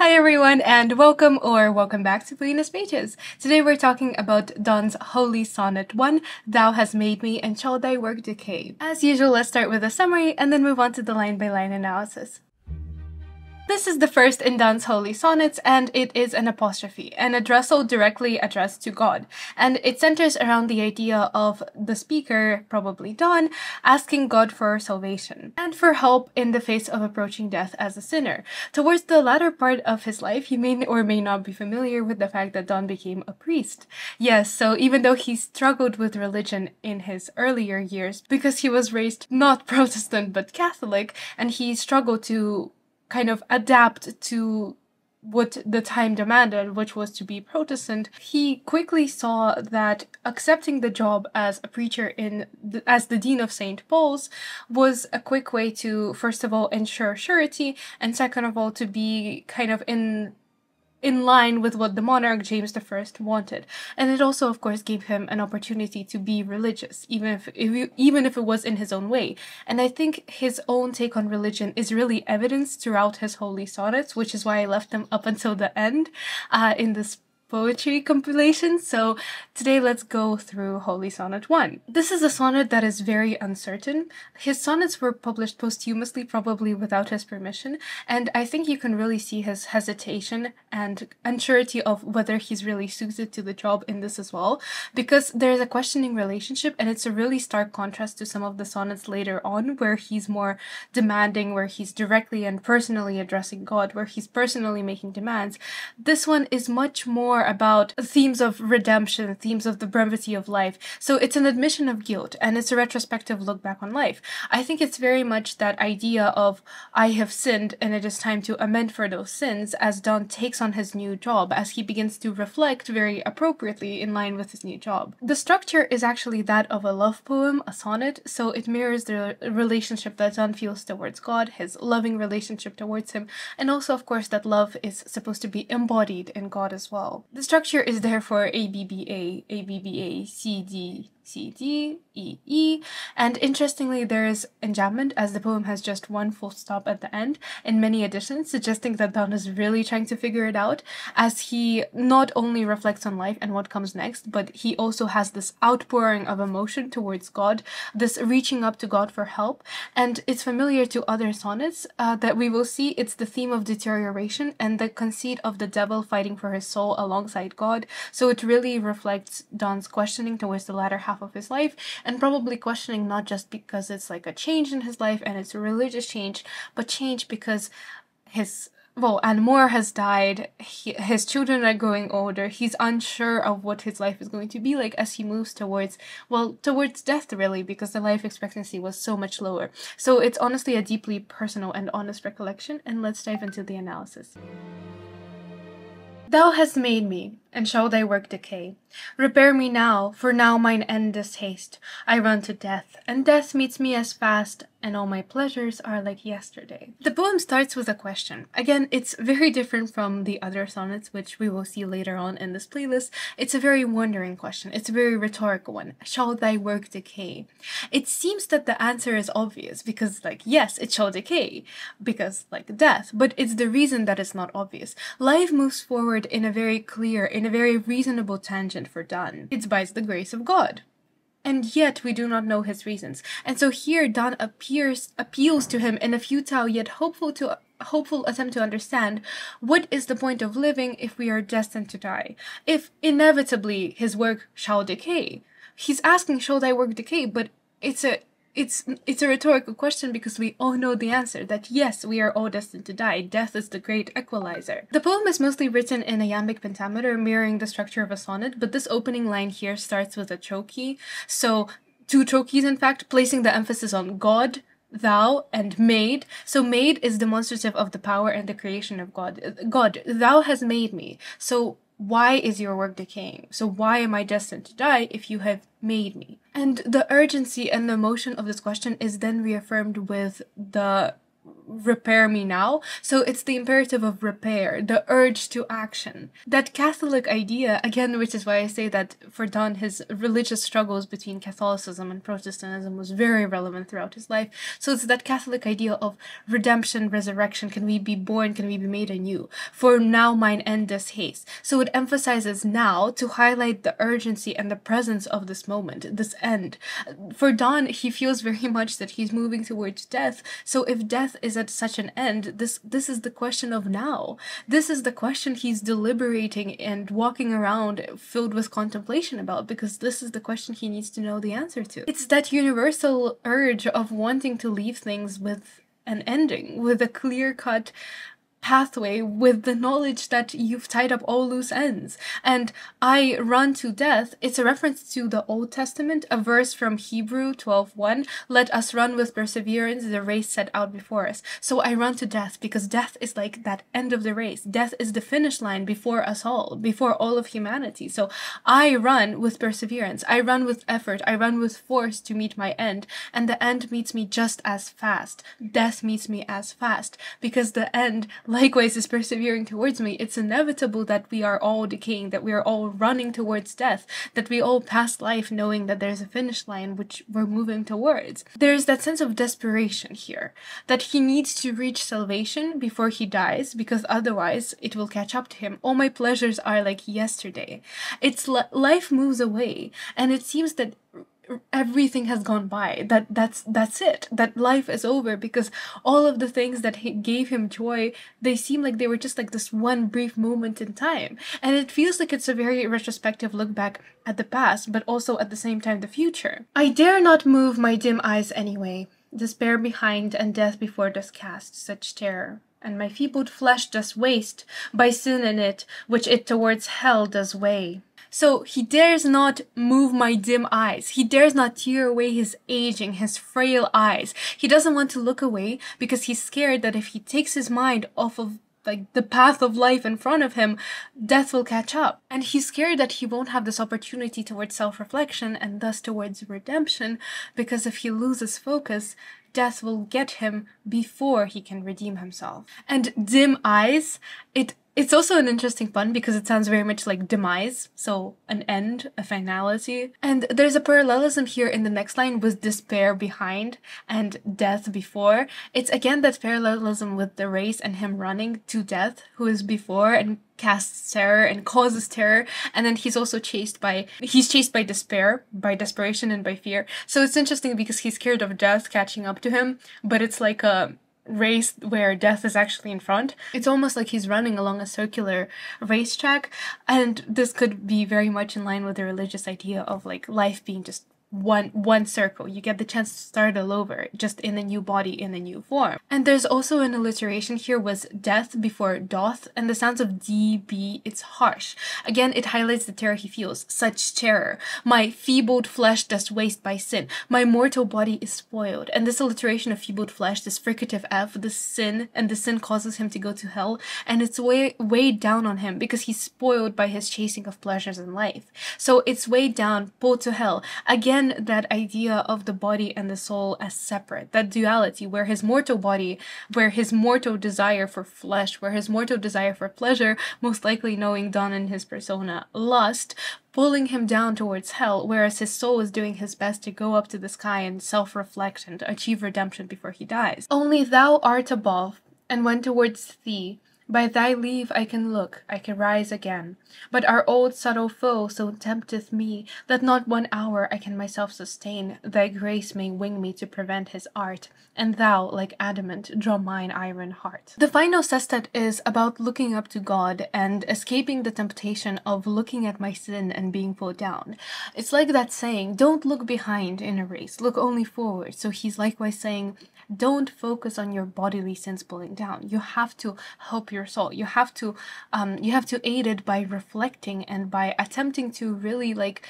Hi everyone and welcome back to Venus Pages. Today we're talking about Donne's Holy Sonnet 1, Thou Hast Made Me and Shall Thy Work Decay. As usual, let's start with a summary and then move on to the line-by-line analysis. This is the first in Donne's Holy Sonnets, and it is an apostrophe, an addressal directly addressed to God, and it centers around the idea of the speaker, probably Donne, asking God for salvation, and for help in the face of approaching death as a sinner. Towards the latter part of his life, you may or may not be familiar with the fact that Donne became a priest. Yes, so even though he struggled with religion in his earlier years, because he was raised not Protestant but Catholic, and he struggled to kind of adapt to what the time demanded, which was to be Protestant, he quickly saw that accepting the job as a preacher as the Dean of St. Paul's was a quick way to, first of all, ensure surety, and second of all, to be kind of in line with what the monarch James I wanted. And it also, of course, gave him an opportunity to be religious, even if it was in his own way. And I think his own take on religion is really evidenced throughout his holy sonnets, which is why I left them up until the end in this poetry compilation. So today let's go through Holy Sonnet 1. This is a sonnet that is very uncertain. His sonnets were published posthumously, probably without his permission, and I think you can really see his hesitation and unsurety of whether he's really suited to the job in this as well, because there's a questioning relationship, and it's a really stark contrast to some of the sonnets later on where he's more demanding, where he's directly and personally addressing God, where he's personally making demands. This one is much more about themes of redemption, themes of the brevity of life. So it's an admission of guilt, and it's a retrospective look back on life. I think it's very much that idea of I have sinned and it is time to amend for those sins as Donne takes on his new job, as he begins to reflect very appropriately in line with his new job. The structure is actually that of a love poem, a sonnet, so it mirrors the relationship that Donne feels towards God, his loving relationship towards him, and also, of course, that love is supposed to be embodied in God as well. The structure is therefore ABBA, ABBA, CD, CD, E, E, and interestingly there is enjambment, as the poem has just one full stop at the end in many editions, suggesting that Donne is really trying to figure it out, as he not only reflects on life and what comes next, but he also has this outpouring of emotion towards God, this reaching up to God for help, and it's familiar to other sonnets that we will see. It's the theme of deterioration and the conceit of the devil fighting for his soul alongside God, so it really reflects Donne's questioning towards the latter half of his life, and probably questioning not just because it's like a change in his life and it's a religious change, but change because Anne-More has died, his children are growing older, he's unsure of what his life is going to be like as he moves towards death, really, because the life expectancy was so much lower. So it's honestly a deeply personal and honest recollection, and let's dive into the analysis. Thou hast made me, and shall thy work decay? Repair me now, for now mine end is haste. I run to death, and death meets me as fast, and all my pleasures are like yesterday. The poem starts with a question. Again, it's very different from the other sonnets, which we will see later on in this playlist. It's a very wondering question. It's a very rhetorical one. Shall thy work decay? It seems that the answer is obvious, because, yes, it shall decay, because, death, but it's the reason that it's not obvious. Life moves forward in a very clear, in a very reasonable tangent for Donne. It's by the grace of God. And yet we do not know his reasons. And so here Donne appeals to him in a futile yet hopeful attempt to understand what is the point of living if we are destined to die, if inevitably his work shall decay. He's asking, shall thy work decay? But it's a rhetorical question, because we all know the answer, that yes, we are all destined to die. Death is the great equalizer. The poem is mostly written in a iambic pentameter, mirroring the structure of a sonnet, but this opening line here starts with a trochee. So 2 trochees, in fact, placing the emphasis on God, thou, and made. So made is demonstrative of the power and the creation of God. God, thou has made me. So why is your work decaying? So why am I destined to die if you have made me? And the urgency and the emotion of this question is then reaffirmed with the repair me now. So it's the imperative of repair, the urge to action. That Catholic idea, again, which is why I say that for Donne, his religious struggles between Catholicism and Protestantism was very relevant throughout his life. So it's that Catholic idea of redemption, resurrection. Can we be born? Can we be made anew? For now mine end does haste. So it emphasizes now to highlight the urgency and the presence of this moment, this end. For Donne, he feels very much that he's moving towards death. So if death is at such an end, this is the question of now. This is the question he's deliberating and walking around filled with contemplation about, because this is the question he needs to know the answer to. It's that universal urge of wanting to leave things with an ending, with a clear-cut pathway, with the knowledge that you've tied up all loose ends. And I run to death, it's a reference to the Old Testament, a verse from Hebrew 12:1, let us run with perseverance the race set out before us. So I run to death because death is like that end of the race. Death is the finish line before us all, before all of humanity. So I run with perseverance, I run with effort, I run with force to meet my end, and the end meets me just as fast. Death meets me as fast, because the end likewise is persevering towards me. It's inevitable that we are all decaying, that we are all running towards death, that we all pass life knowing that there's a finish line which we're moving towards. There's that sense of desperation here, that he needs to reach salvation before he dies, because otherwise it will catch up to him. All my pleasures are like yesterday. It's life moves away, and it seems that everything has gone by, that's it, that life is over, because all of the things that gave him joy, they seem like they were just like this one brief moment in time. And it feels like it's a very retrospective look back at the past, but also at the same time the future. I dare not move my dim eyes anyway, despair behind and death before does cast such terror, and my feebled flesh does waste by sin in it, which it towards hell does weigh. So he dares not move my dim eyes. He dares not tear away his aging, his frail eyes. He doesn't want to look away because he's scared that if he takes his mind off of like the path of life in front of him, death will catch up. And he's scared that he won't have this opportunity towards self-reflection and thus towards redemption, because if he loses focus, death will get him before he can redeem himself. And dim eyes, it's also an interesting pun because it sounds very much like demise, so an end, a finality. And there's a parallelism here in the next line with despair behind and death before. It's again that parallelism with the race and him running to death, who is before and casts terror and causes terror, and then he's chased by despair, by desperation and by fear. So it's interesting because he's scared of death catching up to him, but it's like a race where death is actually in front. It's almost like he's running along a circular racetrack, and this could be very much in line with the religious idea of like life being just one circle. You get the chance to start all over, just in a new body, in a new form. And there's also an alliteration here with death before doth, and the sounds of D-B, it's harsh. Again, it highlights the terror he feels, such terror. My feebled flesh does waste by sin. My mortal body is spoiled. And this alliteration of feebled flesh, this fricative F, this sin, and the sin causes him to go to hell, and it's weighed down on him because he's spoiled by his chasing of pleasures in life. So it's weighed down, pulled to hell. Again, that idea of the body and the soul as separate, that duality where his mortal body, where his mortal desire for flesh, where his mortal desire for pleasure, most likely knowing Donne in his persona, lust, pulling him down towards hell, whereas his soul is doing his best to go up to the sky and self-reflect and achieve redemption before he dies. Only thou art above, and when towards thee, by thy leave I can look, I can rise again. But our old subtle foe so tempteth me, that not 1 hour I can myself sustain. Thy grace may wing me to prevent his art, and thou, like adamant, draw mine iron heart. The final sestet is about looking up to God and escaping the temptation of looking at my sin and being pulled down. It's like that saying, don't look behind in a race, look only forward. So he's likewise saying, don't focus on your bodily sins pulling down. You have to help your soul. You have to aid it by reflecting and by attempting to really like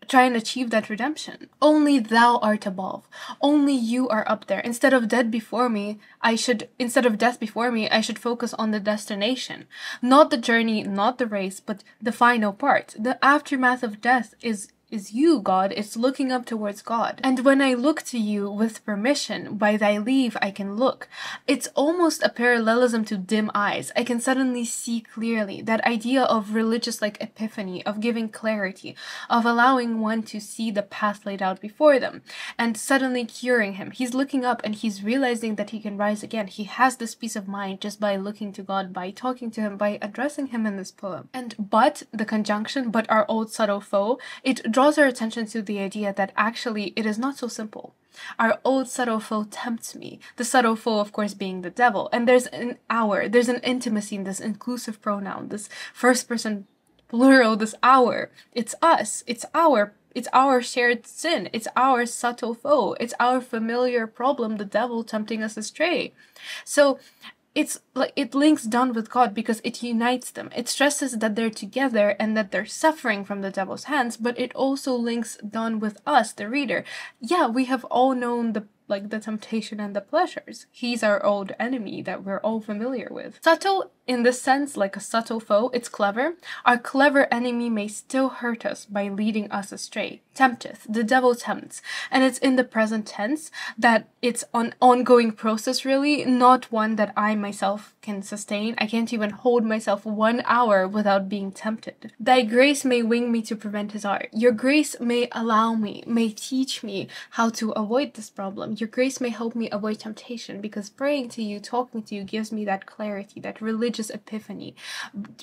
try and achieve that redemption. Only thou art above. Only you are up there. Instead of death before me, I should focus on the destination. Not the journey, not the race, but the final part. The aftermath of death is is you, God. It's looking up towards God. And when I look to you with permission, by thy leave I can look. It's almost a parallelism to dim eyes. I can suddenly see clearly. That idea of religious like epiphany, of giving clarity, of allowing one to see the path laid out before them, and suddenly curing him. He's looking up and he's realizing that he can rise again. He has this peace of mind just by looking to God, by talking to him, by addressing him in this poem. And but, the conjunction, but our old subtle foe, it draws our attention to the idea that actually it is not so simple. Our old subtle foe tempts me. The subtle foe, of course, being the devil. And there's an intimacy in this inclusive pronoun, this first person plural, this our. It's us. It's our shared sin. It's our subtle foe. It's our familiar problem, the devil tempting us astray. So it's like it links Donne with God because it unites them. It stresses that they're together and that they're suffering from the devil's hands, but it also links Donne with us, the reader. Yeah, we have all known the temptation and the pleasures. He's our old enemy that we're all familiar with. Subtle in this sense, like a subtle foe, it's clever. Our clever enemy may still hurt us by leading us astray. Tempteth, the devil tempts. And it's in the present tense that it's an ongoing process really, not one that I myself can sustain. I can't even hold myself 1 hour without being tempted. Thy grace may wing me to prevent his art. Your grace may allow me, may teach me how to avoid this problem. Your grace may help me avoid temptation because praying to you, talking to you gives me that clarity, that religious epiphany.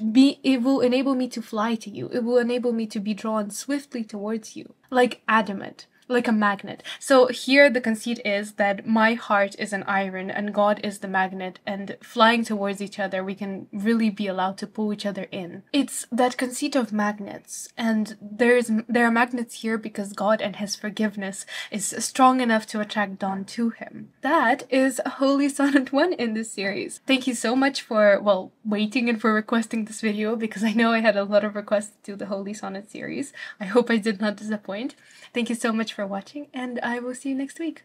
It will enable me to fly to you. It will enable me to be drawn swiftly towards you, like adamant, like a magnet. So here the conceit is that my heart is an iron and God is the magnet, and flying towards each other we can really be allowed to pull each other in. It's that conceit of magnets, and there are magnets here because God and his forgiveness is strong enough to attract Donne to him. That is Holy Sonnet 1 in this series. Thank you so much for, well, waiting and for requesting this video, because I know I had a lot of requests to the Holy Sonnet series. I hope I did not disappoint. Thank you so much for watching, and I will see you next week.